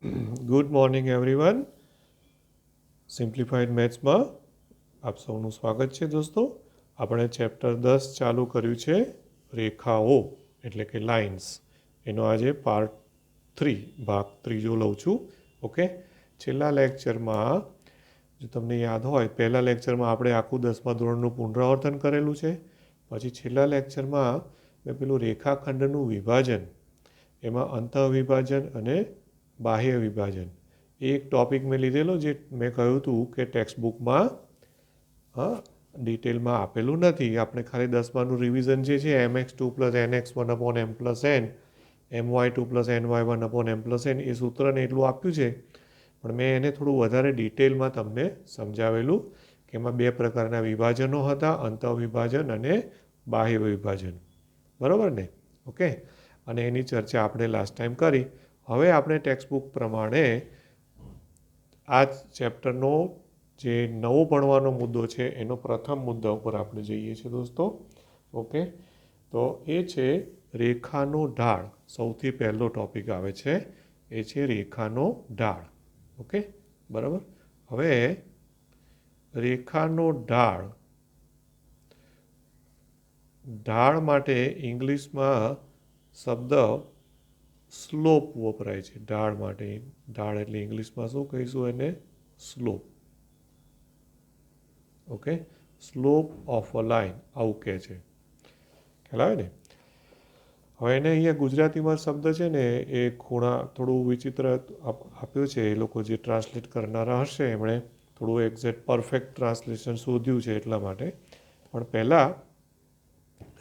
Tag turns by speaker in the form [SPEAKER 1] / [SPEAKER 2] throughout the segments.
[SPEAKER 1] Good morning everyone. Simplified મેથ્સમાં આપ સૌનું સ્વાગત છે દોસ્તો. આપણે ચેપ્ટર 10 ચાલુ કર્યું છે, રેખાઓ એટલે કે લાઇન્સ. એનો આજે પાર્ટ 3 ભાગ ત્રીજો લઉં છું. ઓકે, છેલ્લા લેક્ચરમાં જો તમને યાદ હોય, પહેલા લેક્ચરમાં આપણે આખું 10મા ધોરણનું પુનરાવર્તન કરેલું છે. પછી છેલ્લા લેક્ચરમાં મેં પેલું રેખાખંડનું વિભાજન, એમાં અંતઃવિભાજન અને બાહ્ય વિભાજન, એક ટૉપિક મેં લીધેલો જે મેં કહ્યું હતું કે ટેક્સ્ટ બુકમાં ડિટેલમાં આપેલું નથી. આપણે ખાલી 10માનું રિવિઝન જે છે mx2 + nx1 / m + n, my2 + ny1 / m + n, એ સૂત્રને એટલું આપ્યું છે. પણ મેં એને થોડું વધારે ડિટેલમાં તમને સમજાવેલું કે એમાં બે પ્રકારના વિભાજનો હતા, અંતઃવિભાજન અને બાહ્ય વિભાજન. બરાબર ને? ઓકે, અને એની ચર્ચા આપણે લાસ્ટ ટાઈમ કરી. હવે આપણે ટેક્સ્ટ બુક પ્રમાણે આ ચેપ્ટરનો જે નવો ભણવાનો મુદ્દો છે એનો પ્રથમ મુદ્દા ઉપર આપણે જઈએ છીએ દોસ્તો. ઓકે, તો એ છે રેખાનો ઢાળ. સૌથી પહેલો ટોપિક આવે છે એ છે રેખાનો ઢાળ. ઓકે, બરાબર. હવે રેખાનો ઢાળ માટે ઇંગ્લિશમાં શબ્દ સ્લોપ વપરાય છે. ઢાળ માટે ઢાળ એટલે ઇંગ્લિશમાં શું કહીશું એને? Slope. Okay, slope of a line આવું કહે છે. ખ્યાલ આવે ને? હવે એને અહીંયા ગુજરાતીમાં શબ્દ છે ને એ ખૂણા થોડું વિચિત્ર આપ્યું છે. એ લોકો જે ટ્રાન્સલેટ કરનારા હશે એમણે થોડું એક્ઝેક્ટ પરફેક્ટ ટ્રાન્સલેશન શોધ્યું છે એટલા માટે. પણ પહેલાં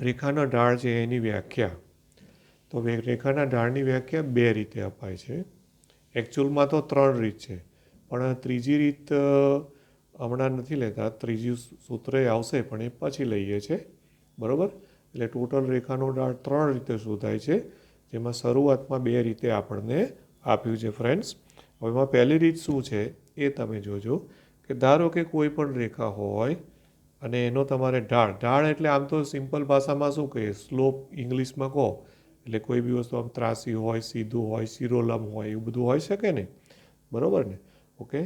[SPEAKER 1] રેખાના ઢાળ છે એની વ્યાખ્યા. તો રેખાના ઢાળની વ્યાખ્યા બે રીતે અપાય છે. એકચ્યુઅલમાં તો 3 રીત છે, પણ ત્રીજી રીત હમણાં નથી લેતા. ત્રીજી સૂત્ર આવશે પણ એ પછી લઈએ છીએ. બરાબર? એટલે ટોટલ રેખાનો ઢાળ 3 રીતે શોધાય છે, જેમાં શરૂઆતમાં 2 રીતે આપણને આપ્યું છે ફ્રેન્ડ્સ. હવે એમાં પહેલી રીત શું છે એ તમે જોજો કે ધારો કે કોઈ પણ રેખા હોય અને એનો તમારે ઢાળ એટલે આમ તો સિમ્પલ ભાષામાં શું કહીએ, સ્લોપ ઇંગ્લિશમાં કહો એટલે કોઈ બી વસ્તુ આમ ત્રાસી હોય, સીધું હોય, શિરોલંબ હોય, એવું બધું હોઈ શકે ને. બરાબર ને? ઓકે,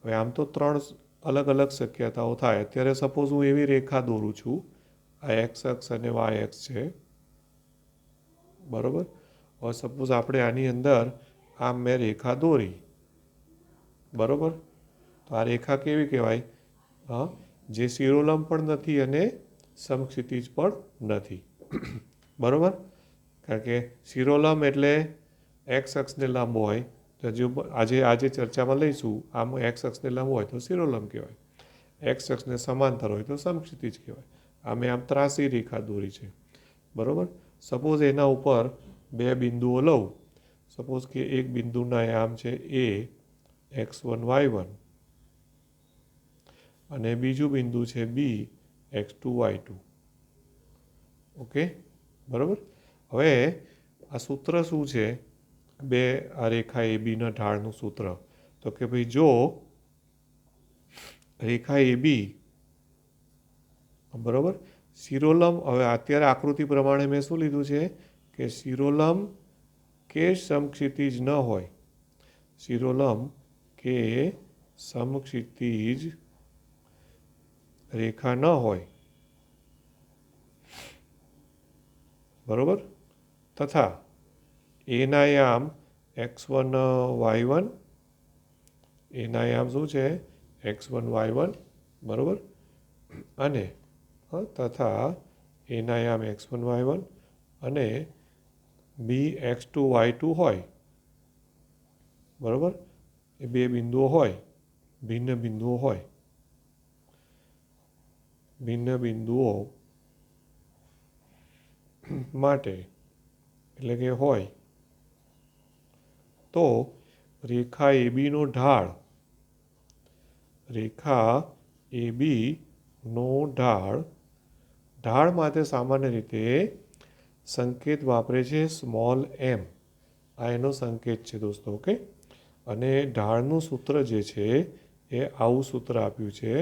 [SPEAKER 1] હવે આમ તો 3 અલગ અલગ શક્યતાઓ થાય. અત્યારે સપોઝ હું એવી રેખા દોરું છું, આ એક્સ અક્ષ અને વાય અક્ષ છે. બરાબર? હવે સપોઝ આપણે આની અંદર આમ મેં રેખા દોરી. બરાબર? તો આ રેખા કેવી કહેવાય? જે શિરોલંબ પણ નથી અને સમક્ષિતિજ પણ નથી. બરાબર? કારણ કે શિરોલંબ એટલે એક્સ અક્ષને લંબ હોય. તો જો આજે ચર્ચામાં લઈશું, આમ એક્સ અક્ષને લંબ હોય તો શિરોલંબ કહેવાય, એક્સ અક્ષને સમાંતર હોય તો સમક્ષિતિજ કહેવાય. આમ ત્રાસી રેખા દોરી છે. બરાબર? સપોઝ એના ઉપર 2 બિંદુઓ લઉં. સપોઝ કે એક બિંદુના આમ છે એ x1 y1 અને બીજું બિંદુ છે બી x2 y2. ઓકે, બરાબર. હવે આ સૂત્ર શું છે? આ રેખા એ બીના ઢાળનું સૂત્ર. તો કે ભાઈ જો રેખા એ બી, બરાબર, શિરોલંબ, હવે અત્યારે આકૃતિ પ્રમાણે મેં શું લીધું છે કે શિરોલંબ કે સમક્ષિતિજ ન હોય, શિરોલંબ કે સમક્ષિતિજ રેખા ન હોય. બરાબર? તથા એના યામ x1 y1, એના યામ શું છે? x1 y1. બરાબર? અને તથા એના યામ x1 y1 અને બી x2 y2 હોય. બરાબર? એ 2 બિંદુઓ હોય, ભિન્ન બિંદુઓ હોય. ભિન્ન બિંદુઓ માટે એટલે કે હોય તો રેખા એ બીનો ઢાળ, રેખા એ બીનો ઢાળ માટે સામાન્ય રીતે સંકેત વાપરે છે સ્મોલ m. આ એનો સંકેત છે દોસ્તો. ઓકે, અને ઢાળનું સૂત્ર જે છે એ આવું સૂત્ર આપ્યું છે,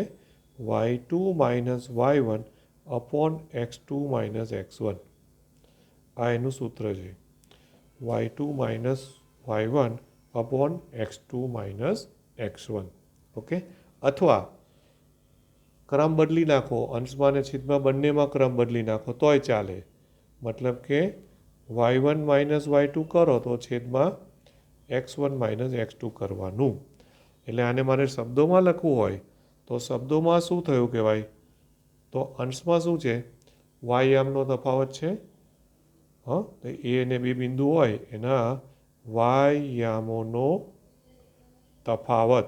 [SPEAKER 1] y2 - y1 / x2 - x1. આ એનું સૂત્ર છે, y2 - y1 upon x2 minus x1 okay. अथवा क्रम बदली नाखो, अंशमां ने छेदमां बंनेमां क्रम बदली नाखो तोय चाले। मतलब के y1 माइनस y2 करो तो छेदमां x1 माइनस x2 करवानुं। एटले आने मारे शब्दोमां लखवुं होय तो शब्दोमां शुं थयुं कहेवाय? तो अंशमां शुं छे? y यामनो तफावत छे। हाँ, तो ए ने बी बिंदु होय एना y यामोनो तफावत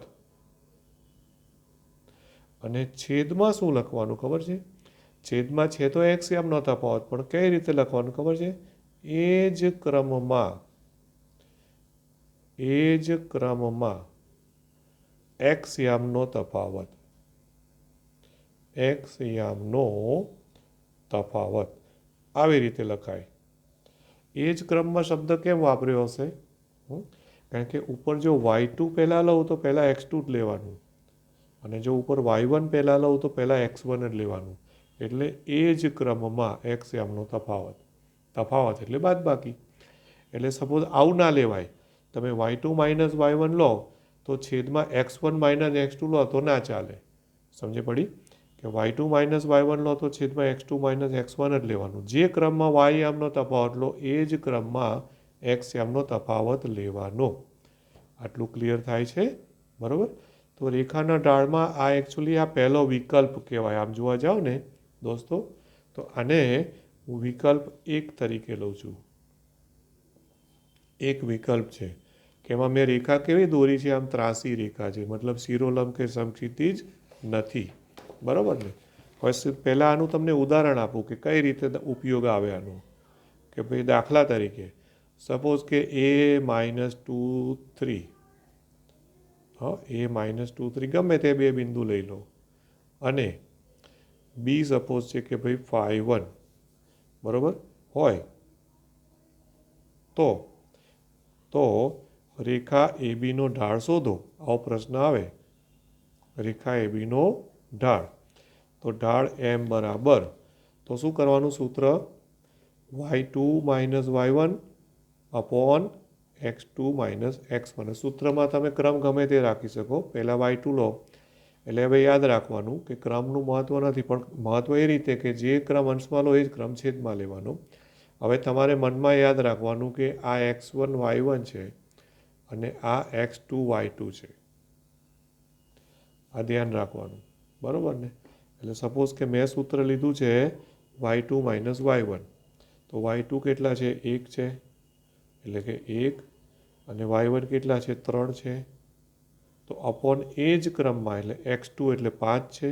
[SPEAKER 1] अने छेदमां शुं लखवानुं खबर छे? छेदमां छे तो एक्स यामनो तफावत, पण कई रीते लखवानुं खबर छे? ए ज क्रममां एक्स यामनो तफावत, एक्स यामनो तफावत આવી રીતે લખાય। એ જ ક્રમમાં શબ્દ કેમ વાપર્યો હશે? કારણ કે ઉપર જો y2 પહેલાં લઉં તો પહેલાં x2 જ લેવાનું, અને જો ઉપર y1 પહેલાં લઉં તો પહેલાં x1 જ લેવાનું। એટલે એ જ ક્રમમાં x યામનો તફાવત, તફાવત એટલે બાદબાકી। એટલે સપોઝ આવું ના લેવાય, તમે y2 માઇનસ y1 લો તો છેદમાં x1 માઇનસ x2 લો તો ના ચાલે। સમજે પડી? કે y2 માઇનસ y1 લો તો છેદમાં x2 માઇનસ x1 જ લેવાનું। જે ક્રમમાં y યામનો તફાવત લો એ જ ક્રમમાં x યામનો તફાવત લેવાનો। આટલું ક્લિયર થાય છે? બરાબર? તો રેખાના ઢાળમાં આ એકચ્યુઅલી આ પહેલો વિકલ્પ કહેવાય। આમ જોવા જાઓ ને દોસ્તો તો આને હું વિકલ્પ 1 તરીકે લઉં છું। એક વિકલ્પ છે કે એમાં મેં રેખા કેવી દોરી છે? આમ ત્રાસી રેખા છે, मतलब શિરોલંબ કે સમક્ષિતિજ નથી। બરાબર ને? હવે પહેલાં આનું તમને ઉદાહરણ આપું કે કઈ રીતે ઉપયોગ આવે આનો। કે ભાઈ દાખલા તરીકે સપોઝ કે a-2 3, हाँ a-2 3 गमे ते बे बिंदु लई लो, अने बी सपोज है कि भाई 5 1 बराबर होय तो रेखा ए बी नो ढाळ शोधो। आवो प्रश्न आवे, रेखा ए बी नो ढाळ, तो ढाळ एम बराबर तो शू करवानुं सूत्र? y2 minus y1 upon x2 minus x1। सूत्र में तमे क्रम गमे ते राखी सको। पहला y2 लो एटले हवे याद राखवानुं कि क्रमनुं महत्व नथी, पण महत्व ए रीते कि जे क्रम अंशमां लो ए ज क्रम छेदमां लेवानो। हवे तमारे मनमा याद राखवानुं कि आ x1 y1 छे अने आ x2 y2 छे। आ ध्यान राखवानुं, बराबर ने? एटले सपोज के मैं सूत्र लीधुं छे y2 माइनस y1, तो y2 केटला छे? 1 छे, एटले के 1 अने y1 केटला छे? 3 छे। तो अपॉन ए ज क्रममां एटले x2 एटले 5 छे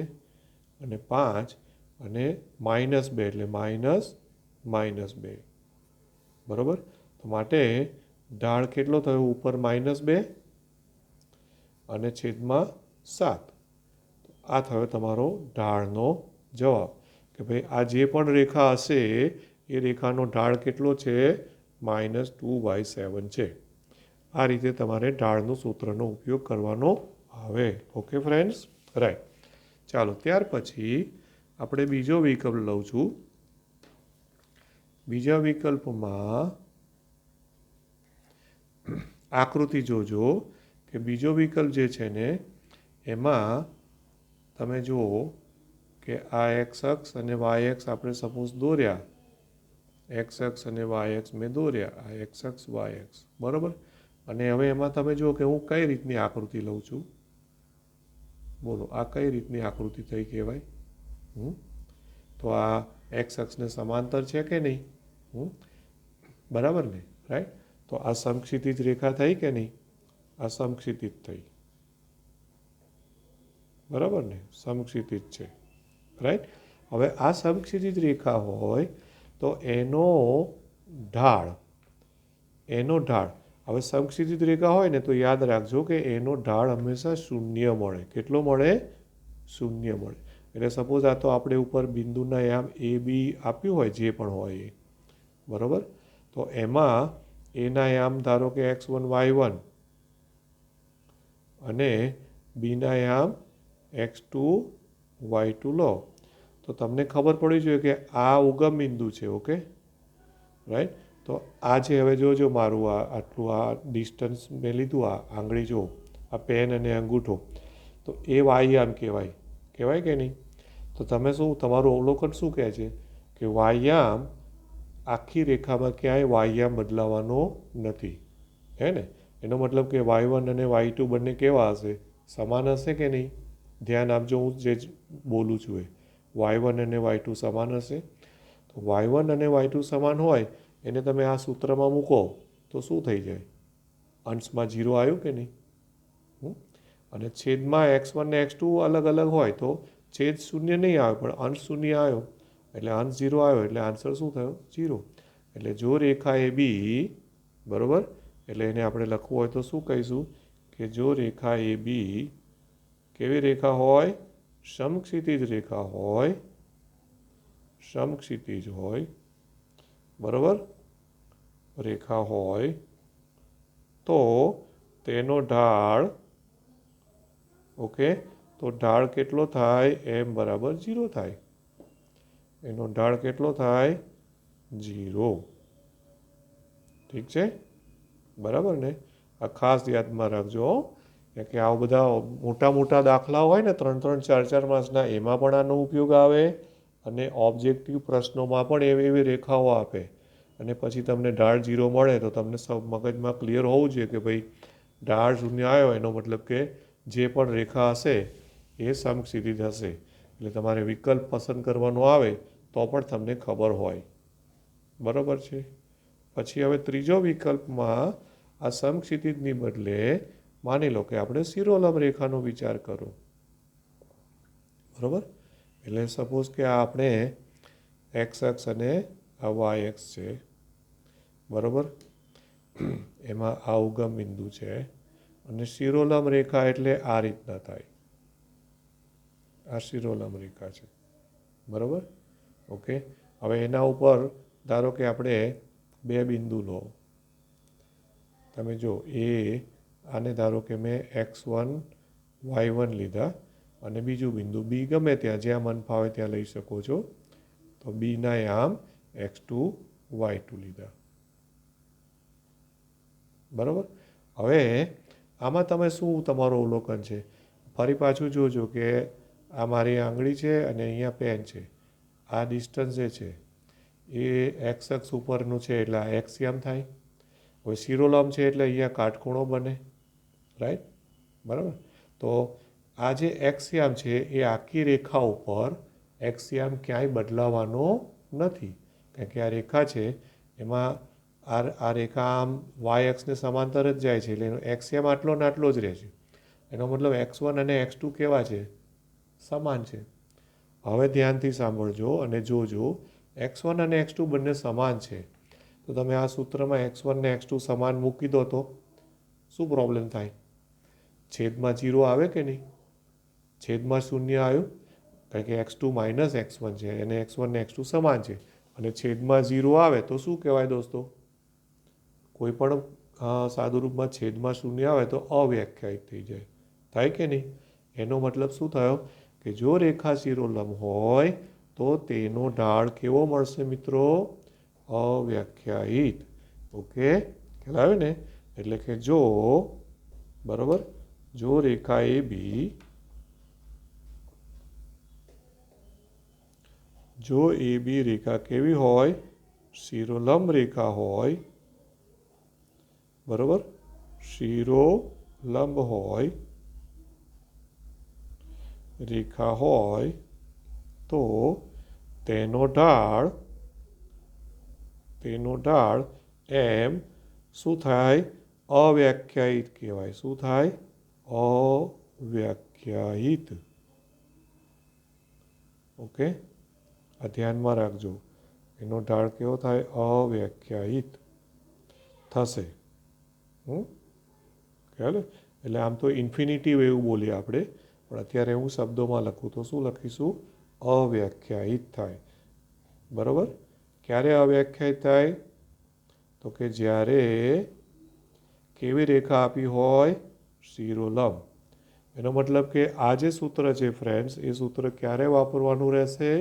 [SPEAKER 1] अने 5 अने माइनस 2 एटले -2, बराबर? तो माटे ढाळ केटलो थयो? ऊपर -2 अने छेदमां 7। तो आ थयो तमारो ढाळनो जवाब कि भाई आ जे पण रेखा हशे ए रेखानो ढाळ केटलो छे? -2/7 छे। आ रीते तमारे ढाळनो सूत्रनो उपयोग करवानो आवे। Okay friends, right. चालो त्यार पछी आपणे बीजो विकल्प लઉં છું। बीजा विकल्पमां आकृति जोजो कि बीजो विकल्प जे छे ने एमां तमे जुओ कि आ एक्स अक्ष अने वाय अक्ष आपणे सपोज दोर्या, एक्स अक्ष अने वाय अक्ष में दोर्या, आ एक्स अक्ष वाय अक्ष, बराबर? अने हवे एमां तमे जुओ कि हूँ कई रीतनी आकृति लઉં છું। बोलो आ कई रीतनी आकृति थई कहेवाय? तो आ एक्स अक्ष ने समांतर है कि नहीं? बराबर ने? राइट। तो आ समक्षितिज रेखा थई कि नहीं? आ समक्षितिज थई, बराबर ने? समक्षितिज है, राइट। हवे आ समक्षितिज रेखा होय तो एनो ढाळ, हवे समक्षितिज रेखा होय ने तो याद राखजो कि एनो ढाळ हमेशा शून्य मळे। केटलो मळे? शून्य मळे। एटले सपोज आ तो आपणे ऊपर बिंदुना याम ए बी आप्युं होय, जे पण होय ए, बराबर? तो एमां एना याम धारो कि x1 y1 अने बीना याम x2 y2 लो तो तमने खबर पड़ी जोईए कि आ उगम बिंदु है। Okay, right. તો આ જે હવે જોજો મારું આટલું આ ડિસ્ટન્સ મેં લીધું, આ આંગળી જો, આ પેન અને અંગૂઠો, તો એ વાયામ કહેવાય, કહેવાય કે નહીં? તો તમે શું, તમારું અવલોકન શું કહે છે કે વાયામ આખી રેખામાં ક્યાંય વાયામ બદલાવાનો નથી, હે ને? એનો મતલબ કે y1 અને y2 બંને કેવા હશે? સમાન હશે કે નહીં? ધ્યાન આપજો, હું જે બોલું છું એ y1 અને y2 સમાન હશે. તો y1 અને y2 સમાન હોય એને તમે આ સૂત્રમાં મૂકો તો શું થઈ જાય? અંશમાં 0 આવ્યું કે નહીં? અને છેદમાં x1 ને x2 અલગ અલગ હોય તો છેદ શૂન્ય નહીં આવે પણ અંશ શૂન્ય આવ્યો, એટલે અંશ 0 આવ્યો એટલે આન્સર શું થયો? 0. એટલે જો રેખા એ બી, બરાબર, એટલે એને આપણે લખવું હોય તો શું કહીશું કે જો રેખા એ બી કેવી રેખા હોય? સમક્ષિતિજ રેખા હોય, સમક્ષિતિજ હોય, બરાબર, રેખા હોય તો તેનો ઢાળ, ઓકે, તો ઢાળ કેટલો થાય? m બરાબર 0 થાય. એનો ઢાળ કેટલો થાય? 0. ઠીક છે, બરાબર ને? આ ખાસ યાદમાં રાખજો કે આવા બધા મોટા મોટા દાખલા હોય ને 3-3, 4-4 માર્ક્સના, એમાં પણ આનો ઉપયોગ આવે અને ઓબ્જેક્ટિવ પ્રશ્નોમાં પણ એવી એવી રેખાઓ આપે અને પછી તમને ઢાળ 0 મળે તો તમને મગજમાં ક્લિયર હોવું જોઈએ કે ભાઈ ઢાળ 0 આવ્યો એનો મતલબ કે જે પણ રેખા હશે એ સમક્ષિતિજ હશે. એટલે તમારે વિકલ્પ પસંદ કરવાનો આવે તો પણ તમને ખબર હોય, બરાબર છે? પછી હવે ત્રીજો વિકલ્પમાં આ સમક્ષિતિજની બદલે માની લો કે આપણે શિરોલંબ રેખાનો વિચાર કરો, બરાબર? એટલે સપોઝ કે આ આપણે એક્સ અક્ષ અને આ વાય અક્ષ છે, બરાબર? એમાં આ ઉગમ બિંદુ છે અને શિરોલંબ રેખા એટલે આ રીતના થાય, આ શિરોલંબ રેખા છે, બરાબર? ઓકે, હવે એના ઉપર ધારો કે આપણે બે બિંદુ લો, તમે જો એ આને ધારો કે મેં x1 y1 લીધા અને બીજું બિંદુ બી ગમે ત્યાં જ્યાં મન ફાવે ત્યાં લઈ શકો છો, તો બીના આમ x2 y2 લીધા, બરાબર? હવે આમાં તમે શું તમારું અવલોકન છે? ફરી પાછું જોજો કે આ મારી આંગળી છે અને અહીંયા પેન છે, આ ડિસ્ટન્સ જે છે એ એક્સ અક્ષ ઉપરનું છે એટલે આ એક્સયામ થાય. હવે શિરોલંબ છે એટલે અહીંયા કાટખૂણો બને, રાઈટ, બરાબર? તો આ જે એક્સયામ છે એ આખી રેખા ઉપર એક્સયામ ક્યાંય બદલાવાનો નથી, કારણ કે આ રેખા છે એમાં આ રેખા આમ વાય એક્સને સમાંતર જ જાય છે એટલે એનો એક્સયામ આટલો ને આટલો જ રહે છે. એનો મતલબ x1 અને x2 કેવા છે? સમાન છે. હવે ધ્યાનથી સાંભળજો અને જોજો, x1 અને x2 બંને સમાન છે તો તમે આ સૂત્રમાં x1 ને x2 સમાન મૂકી દો તો શું પ્રોબ્લેમ થાય? છેદમાં 0 આવે કે નહીં? છેદમાં શૂન્ય આવ્યું કારણ કે x2 માઇનસ x1 છે અને x1 ને x2 સમાન છે અને છેદમાં 0 આવે તો શું કહેવાય દોસ્તો? કોઈ પણ સાદું રૂપમાં છેદમાં શૂન્ય આવે તો અવ્યાખ્યાયિત થઈ જાય, થાય કે નહીં? એનો મતલબ શું થયો કે જો રેખા શિરોલંબ હોય તો તેનો ઢાળ કેવો મળશે મિત્રો? અવ્યાખ્યાયિત. ઓકે, ખ્યાલ આવ્યો ને? એટલે કે જો, બરાબર, જો રેખા એ બી, જો એ બી રેખા કેવી હોય? શિરોલંબ રેખા હોય, બરાબર? શિરોલંબ હોય, રેખા હોય તો તેનો ઢાળ એમ શું થાય? અવ્યાખ્યાયિત કહેવાય. શું થાય? અવ્યાખ્યાયિત. ઓકે, આ ધ્યાનમાં રાખજો, એનો ઢાળ કેવો થાય? અવ્યાખ્યાયિત થશે. ખ્યાલ? એટલે આમ તો ઇન્ફિનિટિવ એવું બોલીએ આપણે, પણ અત્યારે હું શબ્દોમાં લખું તો શું લખીશું? અવ્યાખ્યાયિત થાય, બરાબર? ક્યારે અવ્યાખ્યાયિત થાય? તો કે જ્યારે કેવી રેખા આપી હોય? શિરોલંબ. એનો મતલબ કે આ જે સૂત્ર છે ફ્રેન્ડ્સ, એ સૂત્ર ક્યારે વાપરવાનું રહેશે?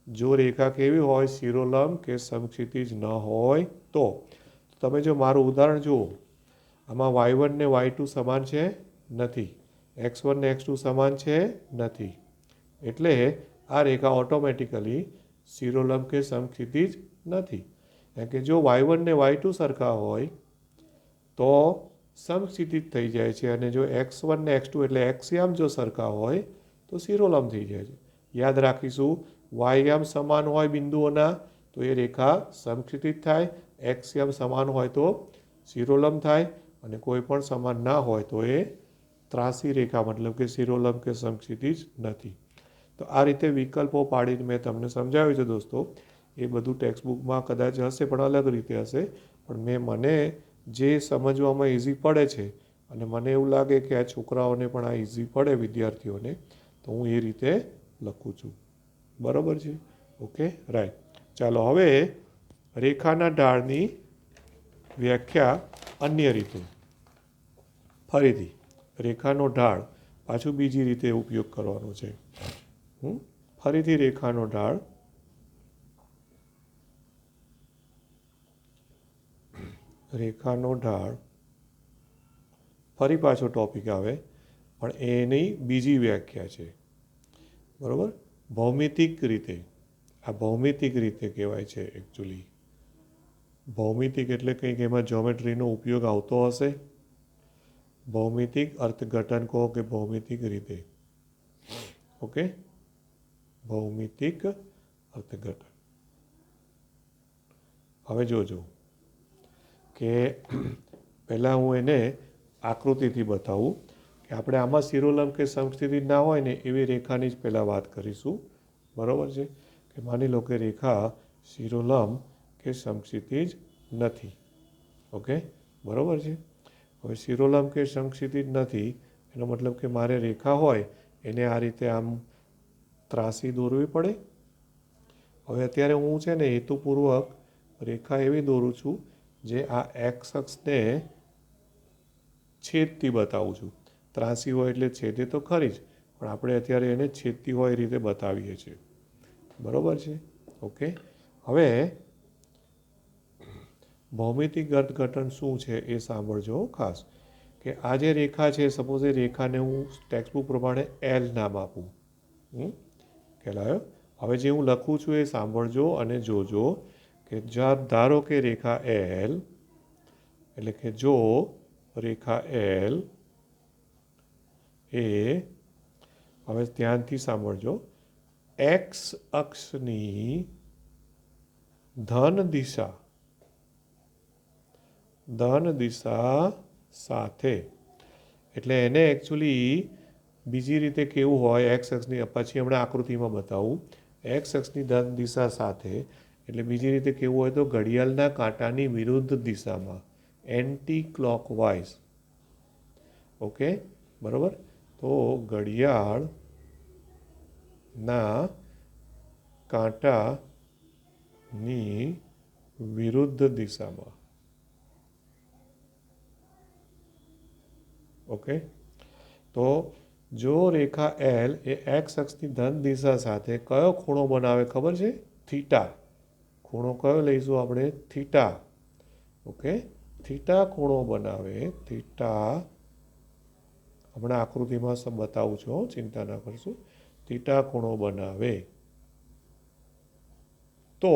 [SPEAKER 1] જો રેખા કેવી હોય, શિરોલંબ કે સમક્ષિતિજ ન હોય તો તમે જો મારું ઉદાહરણ જુઓ, આમાં y1 ને y2 સમાન છે નથી, x1 ને x2 સમાન છે નથી, એટલે આ રેખા ઓટોમેટિકલી શિરોલંબ કે સમક્ષિતિજ નથી. કારણ કે જો y1 ને y2 સરખા હોય તો સમક્ષિતિજ થઈ જાય છે, અને જો x1 ને x2 એટલે x યામ જો સરખા હોય તો શિરોલંબ થઈ જાય છે. યાદ રાખીશું, y યામ સમાન હોય બિંદુઓના તો એ રેખા સમક્ષિતિજ થાય, x યામ સમાન હોય તો શિરોલંબ થાય, અને કોઈ પણ સમાન ના હોય તો એ ત્રાસી રેખા મતલબ કે શિરોલંબ કે સમક્ષિતિજ નથી. તો આ રીતે વિકલ્પો પાડીને મેં તમને સમજાવ્યું છે દોસ્તો. એ બધું ટેક્સ્ટબુકમાં કદાચ હશે પણ અલગ રીતે હશે, પણ મને જે સમજવામાં ઇઝી પડે છે અને મને એવું લાગે કે આ છોકરાઓને પણ આ ઇઝી પડે, વિદ્યાર્થીઓને, તો હું એ રીતે લખું છું. બરાબર છે? Okay, right. ચાલો હવે રેખાના ઢાળની વ્યાખ્યા અન્ય રીતે. ફરીથી રેખાનો ઢાળ પાછું બીજી રીતે ઉપયોગ કરવાનો છે. ફરીથી રેખાનો ઢાળ. રેખાનો ઢાળ ફરી પાછો ટોપિક આવે, પણ એની બીજી વ્યાખ્યા છે. બરાબર? ભૌમિતિક રીતે. આ ભૌમિતિક રીતે કહેવાય છે એકચ્યુઅલી. ભૌમિતિક એટલે કંઈક એમાં જ્યોમેટ્રીનો ઉપયોગ આવતો હશે. ભૌમિતિક અર્થઘટન કહો કે ભૌમિતિક રીતે. ઓકે, ભૌમિતિક અર્થઘટન. હવે જોજો કે પહેલાં હું એને આકૃતિથી બતાવું કે આપણે આમાં શિરોલંબ કે સમસ્થિતિ ના હોય ને એવી રેખાની જ પહેલાં વાત કરીશું. બરાબર છે? કે માની લો કે રેખા શિરોલંબ કે સમક્ષિતિજ નથી. ઓકે, બરાબર છે? હવે શિરોલંબ કે સમક્ષિતિજ નથી એનો મતલબ કે મારે રેખા હોય એને આ રીતે આમ ત્રાસી દોરવી પડે. હવે અત્યારે હું છે ને હેતુપૂર્વક રેખા એવી દોરું છું જે આ એક્સ અક્ષને છેદતી બતાવું છું. ત્રાસી હોય એટલે છેદે તો ખરી જ, પણ આપણે અત્યારે એને છેદતી હોય એ રીતે બતાવીએ છીએ. બરાબર છે? ઓકે, હવે ભૌમિતિક અર્થઘટન શું છે એ સાંભળજો ખાસ. કે આ જે રેખા છે, સપોઝ એ રેખાને હું ટેક્સ્ટબુક પ્રમાણે એલ નામ આપું. ખ્યાલ આવ્યો? હવે જે હું લખું છું એ સાંભળજો અને જોજો કે ધારો કે રેખા એલ, એટલે કે જો રેખા એલ એ, હવે ધ્યાનથી સાંભળજો, એક્સ અક્ષની ધન દિશા સાથે, એટલે એને એકચ્યુઅલી બીજી રીતે કેવું હોય, એક્સ અક્ષની, પછી હમણાં આકૃતિમાં બતાવું, એક્સ અક્ષની ધન દિશા સાથે એટલે બીજી રીતે કેવું હોય તો ઘડિયાળના કાંટાની વિરુદ્ધ દિશામાં, એન્ટી ક્લોકવાઇઝ. ઓકે, બરાબર? તો ઘડિયાળના કાંટાની વિરુદ્ધ દિશામાં. ઓકે, તો જો રેખા એલ એ એક્સ અક્ષની ધન દિશા સાથે કયો ખૂણો બનાવે ખબર છે? થીટા. ખૂણો કયો લઈશું આપણે? થીટા. ઓકે, થીટા ખૂણો બનાવે. થીટા, હમણાં આકૃતિમાં બતાવું છું, ચિંતા ના કરશું. થીટા ખૂણો બનાવે તો,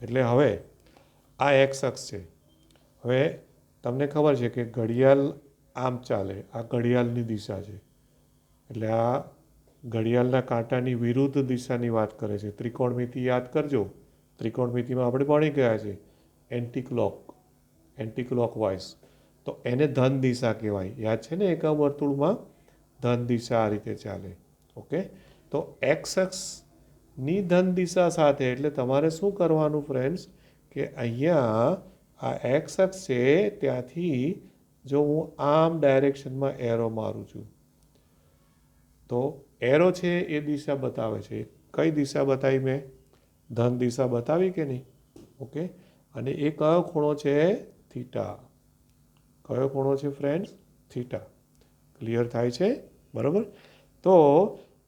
[SPEAKER 1] એટલે હવે આ એક્સ અક્ષ છે. હવે તમને ખબર છે કે ઘડિયાળ આમ ચાલે, આ ઘડિયાળની દિશા છે, એટલે આ ઘડિયાળના કાંટાની વિરુદ્ધ દિશાની વાત કરે છે. ત્રિકોણમિતિ યાદ કરજો. ત્રિકોણમિતિમાં આપણે ભણી ગયા છે એન્ટી ક્લોકવાઇઝ. તો એને ધન દિશા કહેવાય. યાદ છે ને? એકમ વર્તુળમાં ધન દિશા આ રીતે ચાલે. ઓકે, તો એક્સ અક્ષની ધન દિશા સાથે એટલે તમારે શું કરવાનું ફ્રેન્ડ્સ, કે અહીંયા આ એક્સ અક્ષ છે ત્યાંથી જો હું આમ ડાયરેક્શનમાં એરો મારું છું તો એરો છે એ દિશા બતાવે છે. કઈ દિશા બતાવી મેં? ધન દિશા બતાવી કે નહીં? ઓકે, અને એ કયો ખૂણો છે? થીટા. કયો ખૂણો છે ફ્રેન્ડ્સ? થીટા. ક્લિયર થાય છે? બરાબર? તો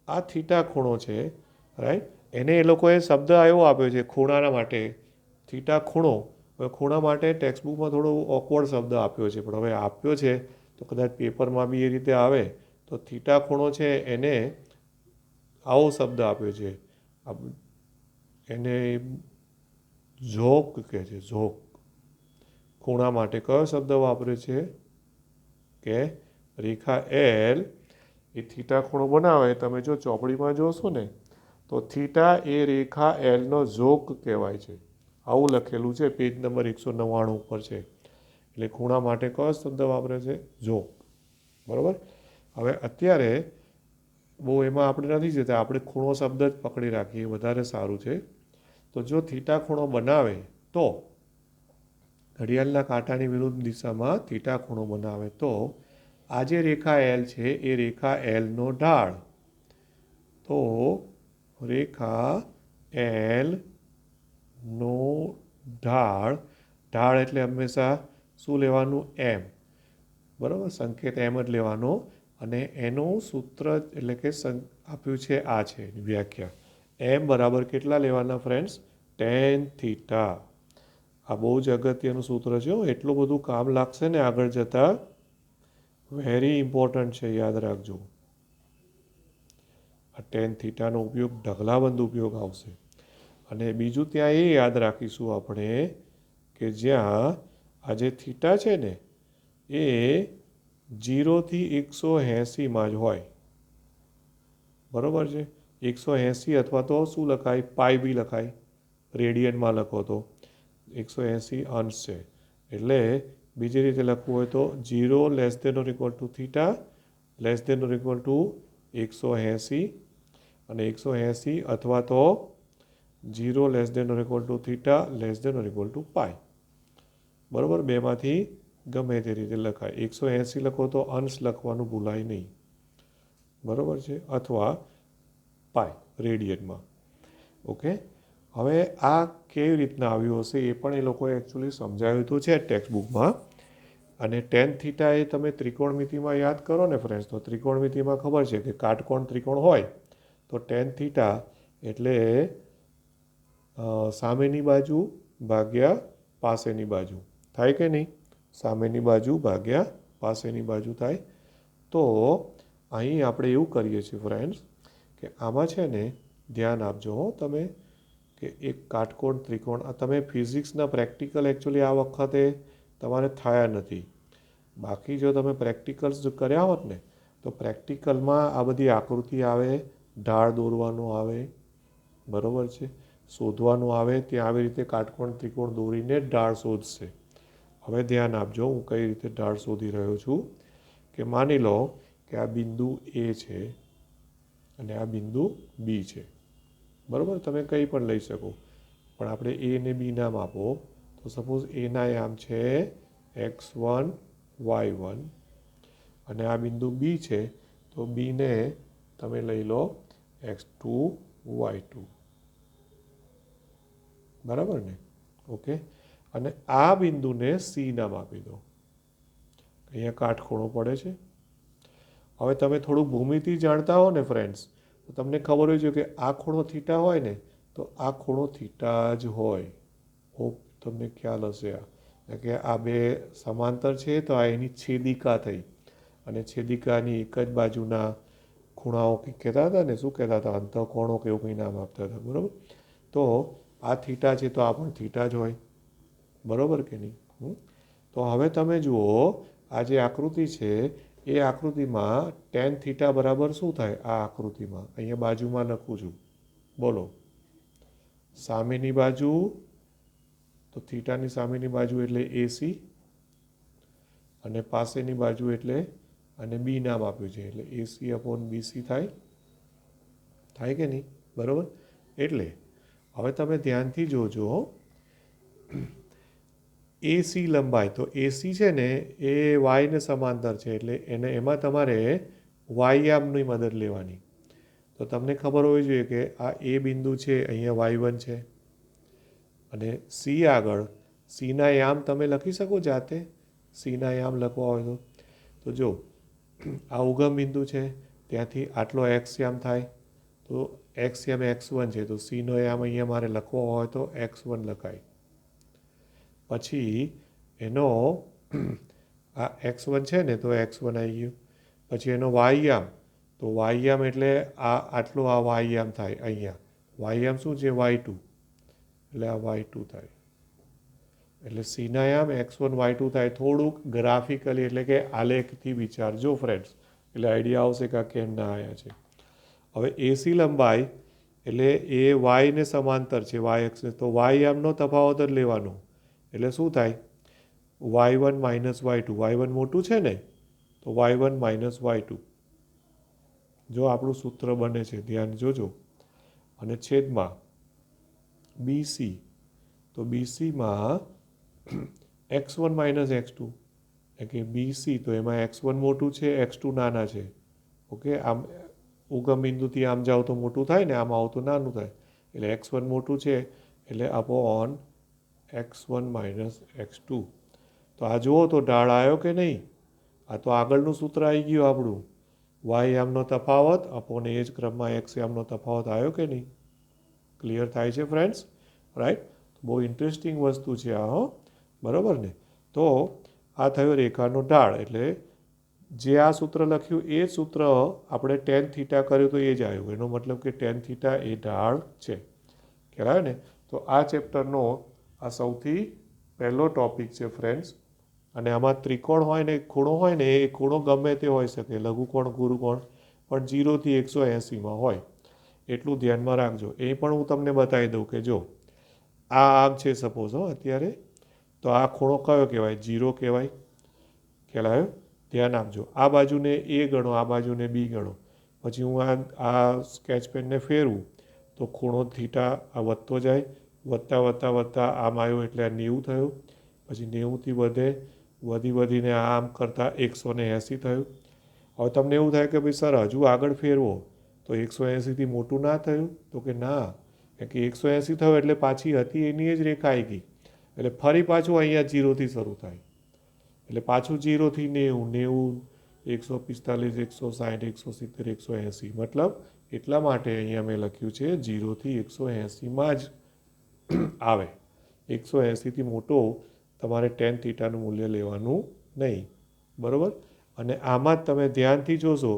[SPEAKER 1] આ થીટા ખૂણો છે, રાઈટ? એને એ લોકોએ શબ્દ એવો આપ્યો છે ખૂણાના માટે, થીટા ખૂણો. હવે ખૂણા માટે ટેક્સ્ટબુકમાં થોડો ઓકવર્ડ શબ્દ આપ્યો છે, પણ હવે આપ્યો છે તો કદાચ પેપરમાં બી એ રીતે આવે. તો થીટા ખૂણો છે એને આવો શબ્દ આપ્યો છે, એને ઝોક કહે છે, ઝોક. ખૂણા માટે કયો શબ્દ વાપરે છે કે રેખા એલ એ થીટા ખૂણો બનાવે. તમે જો ચોપડીમાં જોશો ને તો થીટા એ રેખા એલનો ઝોક કહેવાય છે, આવું લખેલું છે, પેજ નંબર 199 ઉપર છે. એટલે ખૂણા માટે કયો શબ્દ વાપરે છે? ઝોક. બરાબર. હવે અત્યારે બહુ એમાં આપણે નથી જતા, આપણે ખૂણો શબ્દ જ પકડી રાખીએ, વધારે સારું છે. તો જો થીટા ખૂણો બનાવે તો ઘડિયાળના કાંટાની વિરુદ્ધ દિશામાં થીટા ખૂણો બનાવે તો આ જે રેખા એલ છે એ રેખા એલનો ઢાળ, તો રેખા એલ નો ઢાળ, ઢાળ એટલે હંમેશા શું લેવાનું? એમ. બરાબર, સંકેત એમ જ લેવાનો. અને એનું સૂત્ર એટલે કે આપ્યું છે આ છે વ્યાખ્યા, એમ બરાબર કેટલા લેવાના ફ્રેન્ડ્સ? Ten theta. આ બહુ જ અગત્યનું સૂત્ર છે, એટલું બધું કામ લાગશે ને આગળ જતાં, વેરી ઇમ્પોર્ટન્ટ છે, યાદ રાખજો. આ ટેન થીટાનો ઉપયોગ ઢગલાબંધ ઉપયોગ આવશે. અને બીજું ત્યાં એ યાદ રાખીશું આપણે કે જ્યાં આ જે થીટા છે ને એ 0 થી 180માં જ હોય. બરાબર છે. 180 અથવા તો શું લખાય? પાઈ બી લખાય, રેડિયનમાં લખો તો 180 અંશ છે. એટલે બીજી રીતે લખવું હોય તો 0 <= થીટા <= 180, અને 180 અથવા તો 0 <= થીટા <= પાઈ. બરાબર, બેમાંથી ગમે તે રીતે લખાય. 180 લખો તો અંશ લખવાનું ભૂલાય નહીં. બરાબર છે, અથવા પાઈ રેડિયનમાં. ઓકે. હવે આ કેવી રીતના આવ્યું હશે એ પણ એ લોકોએ એકચ્યુઅલી સમજાવ્યું તો છે ટેક્સ્ટબુકમાં. અને ટેન થીટા એ તમે ત્રિકોણમિતિમાં યાદ કરો ને ફ્રેન્ડ્સ, તો ત્રિકોણમિતિમાં ખબર છે કે કાટકોણ ત્રિકોણ હોય તો ટેન થીટા એટલે સામેની બાજુ ભાગ્યા પાસેની બાજુ થાય કે નહીં? સામેની બાજુ ભાગ્યા પાસેની બાજુ થાય. તો અહીં આપણે એવું કરીએ છીએ ફ્રેન્ડ્સ કે આમાં છે ને ધ્યાન આપજો તમે કે એક કાટકોણ ત્રિકોણ, તમે ફિઝિક્સના પ્રેક્ટિકલ એકચ્યુઅલી આ વખતે તમારે થયા નથી. બાકી જો તમે પ્રેક્ટિકલ્સ કર્યા હોત ને તો પ્રેક્ટિકલમાં આ બધી આકૃતિ આવે, ઢાળ દોરવાનો આવે, બરાબર છે, શોધવાનું આવે. ત્યાં આવી રીતે કાટકોણ ત્રિકોણ દોરીને ઢાળ શોધશે. હવે ધ્યાન આપજો, હું કઈ રીતે ઢાળ શોધી રહ્યો છું. કે માની લો કે આ બિંદુ એ છે અને આ બિંદુ બી છે. બરાબર, તમે કંઈ પણ લઈ શકો, પણ આપણે એ ને બી નામ આપો. તો સપોઝ એના આમ છે x1 y1, અને આ બિંદુ બી છે તો બીને તમે લઈ લો x2 y2. બરાબર ને? ઓકે. અને આ બિંદુને સી નામ આપી દો. અહીંયા કાટખૂણો પડે છે. હવે તમે થોડું ભૂમિતિ જાણતા હો ને ફ્રેન્ડ્સ, તો તમને ખબર હોય છે કે આ ખૂણો થીટા હોય ને તો આ ખૂણો થીટા જ હોય. હોપ તમને ખ્યાલ હશે. કે આ બે સમાંતર છે તો આ એની છેદિકા થઈ, અને છેદિકાની એક જ બાજુના ખૂણાઓ કંઈક કહેતા હતા ને, શું કહેતા હતા? અંતઃકોણો કે એવું કંઈ નામ આપતા હતા. બરાબર. તો આ થીટા છે તો આ પણ થીટા જ હોય. બરાબર કે નહીં? તો હવે તમે જુઓ આ જે આકૃતિ છે એ આકૃતિમાં ટેન થીટા બરાબર શું થાય? આ આકૃતિમાં અહીંયા બાજુમાં લખું છું, બોલો. સામેની બાજુ, તો થીટાની સામેની બાજુ એટલે એસી, અને પાસેની બાજુ એટલે, અને બી નામ આપ્યું છે એટલે AC/BC થાય કે નહીં? બરાબર. એટલે હવે તમે ધ્યાનથી જોજો, એસી લંબાઈ, તો એસી છે ને એ વાયને સમાંતર છે, એટલે એમાં તમારે વાયયામની મદદ લેવાની. તો તમને ખબર હોવી જોઈએ કે આ એ બિંદુ છે, અહીંયા y1 છે, અને સી આગળ, સીના યામ તમે લખી શકો જાતે? સીના યામ લખવા હોય તો જો આ ઉગમ બિંદુ છે, ત્યાંથી આટલો x યામ થાય, તો તો એક્સ એમ x1 છે, તો સીનો એમ અહીંયા મારે લખવો હોય તો x1 લખાય. પછી એનો આ x1 છે ને, તો x1 આવી ગયું. પછી એનો વાય તો વાય એટલે આટલો આ વાય થાય અહીંયા. વાય શું છે? y2. એટલે આ y2 થાય. એટલે સીના x1 y2 થાય. થોડુંક ગ્રાફિકલી એટલે કે આલેખથી વિચારજો ફ્રેન્ડ્સ, એટલે આઈડિયા આવશે કે આ કેમ ના આવ્યા છે. હવે એસી લંબાઈ એટલે એ વાયને સમાંતર છે, વાય એક્સને, તો વાય નો તફાવત જ લેવાનો. એટલે શું થાય? y1 minus y2. y1 મોટું છે ને, તો y1 માઇનસ y2. જો આપણું સૂત્ર બને છે, ધ્યાન જોજો. અને છેદમાં બીસી, તો બીસીમાં x1 માઇનસ x2, એટલે કે બીસી તો એમાં x1 મોટું છે, x2 નાના છે. ઓકે, આમ ઉગમ બિંદુથી આમ જાઓ તો મોટું થાય ને, આમ આવો તો નાનું થાય. એટલે x1 મોટું છે એટલે અપોન x1 માઇનસ x2. તો આ જુઓ તો ઢાળ આવ્યો કે નહીં? આ તો આગળનું સૂત્ર આવી ગયું આપણું. વાય એમનો તફાવત અપોન એ જ ક્રમમાં એક્સ એમનો તફાવત આવ્યો કે નહીં? ક્લિયર થાય છે ફ્રેન્ડ્સ? રાઈટ? બહુ ઇન્ટરેસ્ટિંગ વસ્તુ છે આ, હો, બરાબર ને? તો આ થયો રેખાનો ઢાળ. એટલે જે આ સૂત્ર લખ્યું એ સૂત્ર આપણે ટેન થીટા કર્યું તો એ જ આવ્યું. એનો મતલબ કે ટેન થીટા એ ઢાળ છે. ખ્યાલ આવે ને? તો આ ચેપ્ટરનો આ સૌથી પહેલો ટોપિક છે ફ્રેન્ડ્સ. અને આમાં ત્રિકોણ હોય ને, ખૂણો હોય ને, એ ખૂણો ગમે તે હોઈ શકે, લઘુકોણ, ગુરુકોણ, પણ 0 થી 180માં હોય. એટલું ધ્યાનમાં રાખજો. એ પણ હું તમને બતાવી દઉં કે જો આ આમ છે સપોઝ, અત્યારે, તો આ ખૂણો કયો કહેવાય? 0 કહેવાય. ખ્યાલ આવ્યો? ધ્યાન આપજો. આ બાજુને એ ગણો, આ બાજુને બી ગણો. પછી હું આ સ્કેચ પેનને ફેરવું તો ખૂણો થીટા આ વધતો જાય, વધતા વધતા વધતા આમ આવ્યો એટલે આ 90 થયું. પછી 90થી વધીને આમ કરતાં 180 થયું. હવે તમને એવું થાય કે ભાઈ સર હજુ આગળ ફેરવો તો 180થી મોટું ના થયું? તો કે ના, કે 180 થયું એટલે પાછી હતી એની જ રેખા આવી ગઈ. એટલે ફરી પાછું અહીંયા 0થી શરૂ થાય. એટલે પાછું 0થી 90, 145, 160, 170, 180. મતલબ એટલા માટે અહીંયા મેં લખ્યું છે 0થી 180માં જ આવે. 180થી મોટો તમારે ટેન થીટાનું મૂલ્ય લેવાનું નહીં. બરાબર? અને આમાં જ તમે ધ્યાનથી જોશો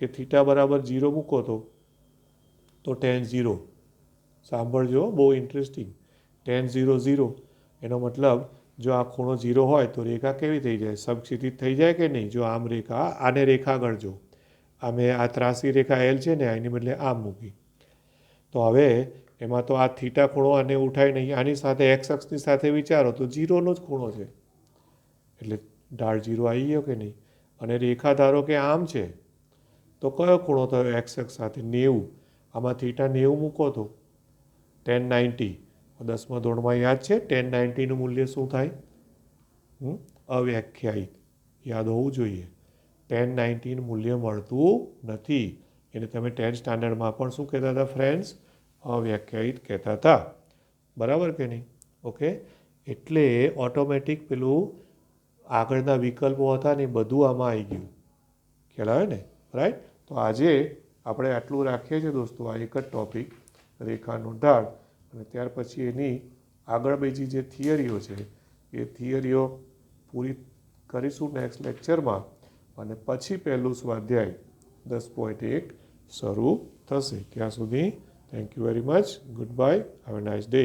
[SPEAKER 1] કે થીટા બરાબર 0 મૂકો તો ટેન 0. સાંભળજો, બહુ ઇન્ટરેસ્ટિંગ. ટેન 0 0 એનો મતલબ જો આ ખૂણો 0 હોય તો રેખા કેવી થઈ જાય? સમક્ષિતિજ થઈ જાય કે નહીં? જો આમ રેખા, આને રેખા ગણજો. અમે આ ત્રાસી રેખા એલ છે ને, એની બદલે આમ મૂકી. તો હવે એમાં તો આ થીટા ખૂણો આને ઉઠાય નહીં. આની સાથે એક્સ અક્ષની સાથે વિચારો તો 0નો જ ખૂણો છે. એટલે ઢાળ 0 આવી ગયો કે નહીં? અને રેખા ધારો કે આમ છે તો કયો ખૂણો થયો એક્સ અક્ષ સાથે? 90. આમાં થીટા 90 મૂકો તો ટેન 90. 10મા ધોરણમાં યાદ છે ટેન 90નું મૂલ્ય શું થાય? અવ્યાખ્યાયિત. યાદ હોવું જોઈએ. ટેન 90નું મૂલ્ય મળતું નથી. એને તમે 10th સ્ટાન્ડર્ડમાં પણ શું કહેતા હતા ફ્રેન્ડ્સ? અવ્યાખ્યાયિત કહેતા હતા. બરાબર કે નહીં? ઓકે, એટલે ઓટોમેટિક પેલું આગળના વિકલ્પો હતા ને બધું આમાં આવી ગયું. ખ્યાલ આવે ને? રાઈટ? તો આજે આપણે આટલું રાખીએ છીએ દોસ્તો, આ એક જ ટોપિક, રેખાનો ઢાળ. અને ત્યાર પછી એની આગળ બીજી જે થિયરીઓ છે એ થિયરીઓ પૂરી કરીશું નેક્સ્ટ લેક્ચરમાં. અને પછી પહેલું સ્વાધ્યાય 10.1 શરૂ થશે. ત્યાં સુધી thank you very much. Good bye. Have a nice day.